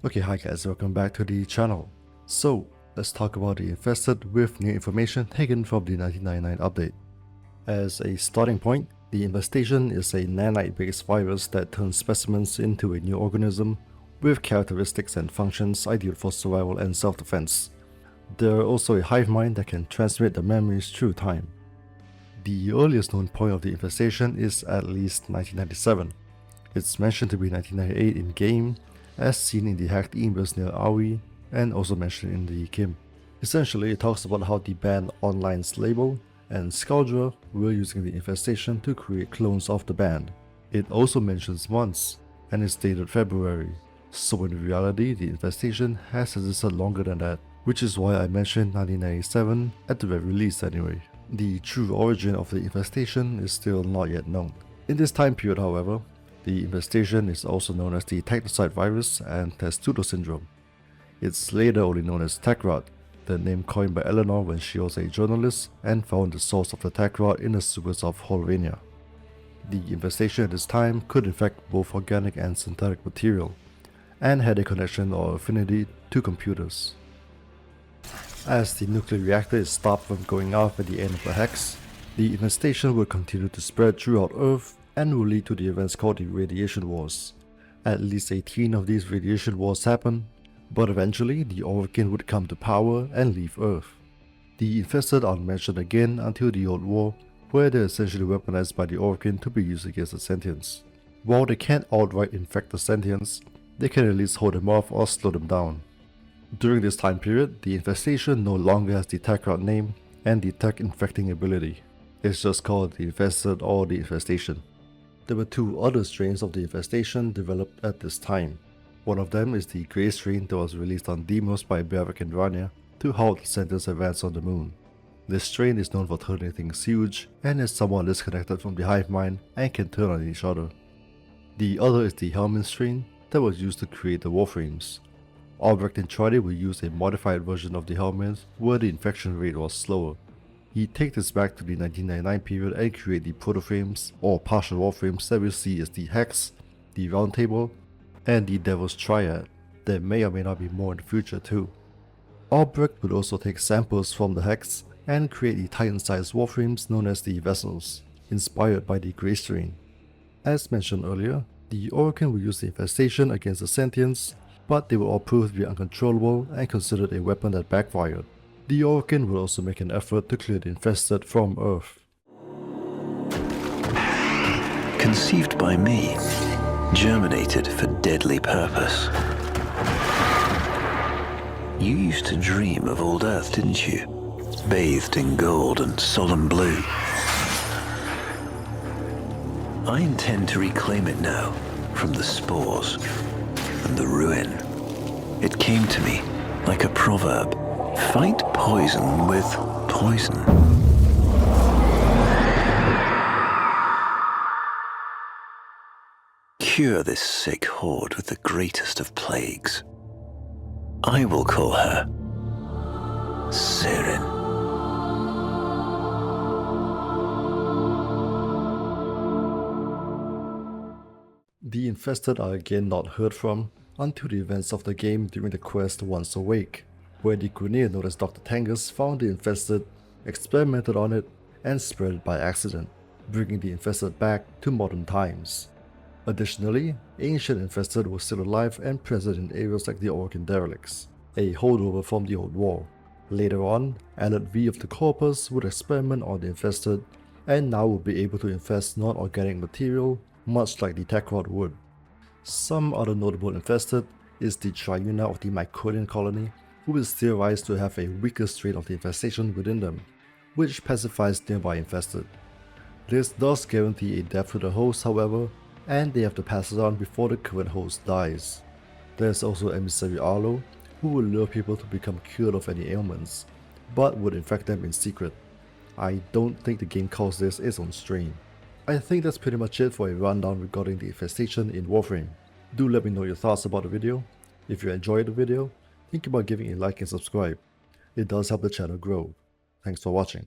Okay, hi guys, welcome back to the channel. So, let's talk about the Infested with new information taken from the 1999 update. As a starting point, the Infestation is a nanite-based virus that turns specimens into a new organism with characteristics and functions ideal for survival and self-defense. There are also a hive mind that can transmit the memories through time. The earliest known point of the Infestation is at least 1997. It's mentioned to be 1998 in-game, as seen in the hacked emails near Aoi, and also mentioned in the Kim. Essentially, it talks about how the band on-lyne's label and Scourger were using the Infestation to create clones of the band. It also mentions months, and is dated February, so in reality the Infestation has existed longer than that, which is why I mentioned 1997 at the very least anyway. The true origin of the Infestation is still not yet known. In this time period, however, the Infestation is also known as the Technocyte virus and Testudo syndrome. It's later only known as Techrot, the name coined by Eleanor when she was a journalist and found the source of the Techrot in the sewers of Holvania. The Infestation at this time could infect both organic and synthetic material, and had a connection or affinity to computers. As the nuclear reactor is stopped from going off at the end of the hex, the Infestation will continue to spread throughout Earth and will lead to the events called the Radiation Wars. At least 18 of these Radiation Wars happen, but eventually the Orokin would come to power and leave Earth. The Infested aren't mentioned again until the Old War, where they're essentially weaponized by the Orokin to be used against the Sentients. While they can't outright infect the Sentients, they can at least hold them off or slow them down. During this time period, the Infestation no longer has the Techrot name and the tech infecting ability. It's just called the Infested or the Infestation. There were two other strains of the Infestation developed at this time. One of them is the Grey strain that was released on Deimos by Bavak and Rania to halt the Sentient's advance on the moon. This strain is known for turning things huge and is somewhat disconnected from the hive mind and can turn on each other. The other is the Helmin strain that was used to create the Warframes. Albrecht and Trody will use a modified version of the Helmins where the infection rate was slower. He takes this back to the 1999 period and create the protoframes or partial warframes that we see as the Hex, the Round Table, and the Devil's Triad. There may or may not be more in the future too. Albrecht would also take samples from the Hex and create the Titan-sized warframes known as the Vessels, inspired by the Grey strain. As mentioned earlier, the Orokin will use the Infestation against the Sentients, but they will all prove to be uncontrollable and considered a weapon that backfired. The Orokin will also make an effort to clear the Infested from Earth. Conceived by me, germinated for deadly purpose. You used to dream of old Earth, didn't you? Bathed in gold and solemn blue. I intend to reclaim it now, from the spores and the ruin. It came to me like a proverb. Fight poison with poison. Cure this sick horde with the greatest of plagues. I will call her Sirin. The Infested are again not heard from until the events of the game during the quest Once Awake, where the Grineer known as Dr. Tangus found the Infested, experimented on it, and spread it by accident, bringing the Infested back to modern times. Additionally, ancient Infested were still alive and present in areas like the Orokin Derelicts, a holdover from the Old War. Later on, Alert V of the Corpus would experiment on the Infested, and now will be able to infest non-organic material, much like the Techrot would. Some other notable Infested is the Triuna of the Myconian colony, who is theorized to have a weaker strain of the Infestation within them, which pacifies nearby Infested. This does guarantee a death to the host, however, and they have to pass it on before the current host dies. There's also Emissary Arlo, who will lure people to become cured of any ailments, but would infect them in secret. I don't think the game calls this its own strain. I think that's pretty much it for a rundown regarding the Infestation in Warframe. Do let me know your thoughts about the video. If you enjoyed the video, think about giving a like and subscribe. It does help the channel grow. Thanks for watching.